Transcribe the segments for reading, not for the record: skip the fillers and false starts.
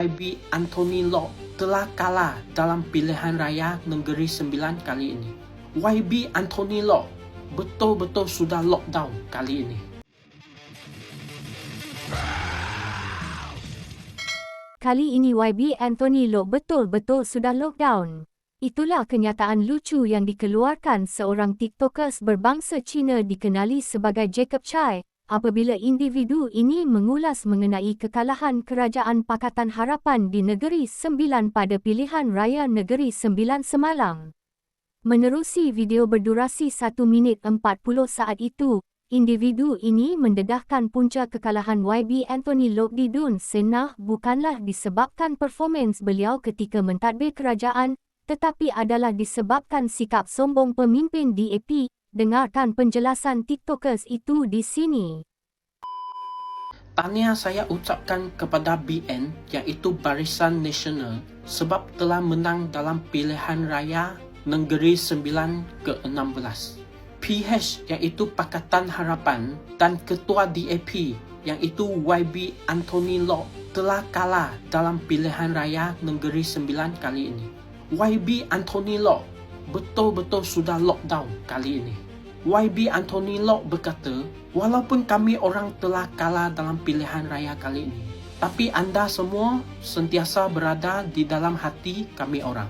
YB Anthony Loke telah kalah dalam pilihan raya Negeri Sembilan kali ini. YB Anthony Loke betul-betul sudah lockdown kali ini. Kali ini YB Anthony Loke betul-betul sudah lockdown. Itulah kenyataan lucu yang dikeluarkan seorang TikTokers berbangsa Cina dikenali sebagai Jacob Chai, apabila individu ini mengulas mengenai kekalahan Kerajaan Pakatan Harapan di Negeri Sembilan pada pilihan raya Negeri Sembilan semalam. Menerusi video berdurasi 1 minit 40 saat itu, individu ini mendedahkan punca kekalahan YB Anthony Loke di Dun Senah bukanlah disebabkan performance beliau ketika mentadbir kerajaan, tetapi adalah disebabkan sikap sombong pemimpin DAP. Dengarkan penjelasan TikTokers itu di sini. Tahniah saya ucapkan kepada BN iaitu Barisan Nasional sebab telah menang dalam pilihan raya Negeri Sembilan ke-16. PH iaitu Pakatan Harapan dan Ketua DAP iaitu YB Anthony Loke telah kalah dalam pilihan raya Negeri Sembilan kali ini. YB Anthony Loke betul-betul sudah lockdown kali ini. YB Anthony Loke berkata, walaupun kami orang telah kalah dalam pilihan raya kali ini, tapi anda semua sentiasa berada di dalam hati kami orang.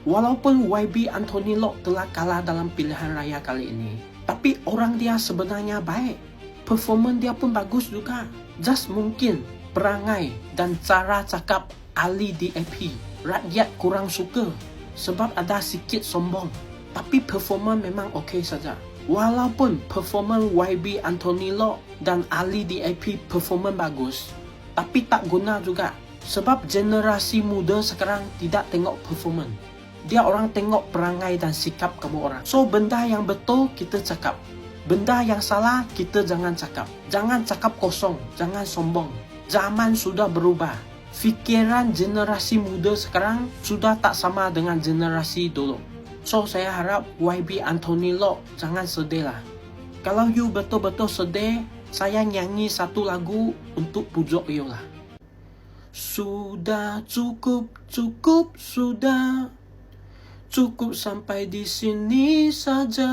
Walaupun YB Anthony Loke telah kalah dalam pilihan raya kali ini, tapi orang dia sebenarnya baik. Performance dia pun bagus juga. Just mungkin perangai dan cara cakap ahli DAP rakyat kurang suka sebab ada sikit sombong. Tapi performance memang okey saja. Walaupun performance YB Anthony Loke dan ahli DAP performance bagus, tapi tak guna juga sebab generasi muda sekarang tidak tengok performance. Dia orang tengok perangai dan sikap kamu orang. So benda yang betul kita cakap, benda yang salah kita jangan cakap. Jangan cakap kosong, jangan sombong. Zaman sudah berubah. Fikiran generasi muda sekarang sudah tak sama dengan generasi dulu. So saya harap YB Anthony Loke jangan sedih lah. Kalau you betul-betul sedih, saya nyanyi satu lagu untuk pujuk you lah. Sudah cukup sudah. Cukup sampai di sini saja.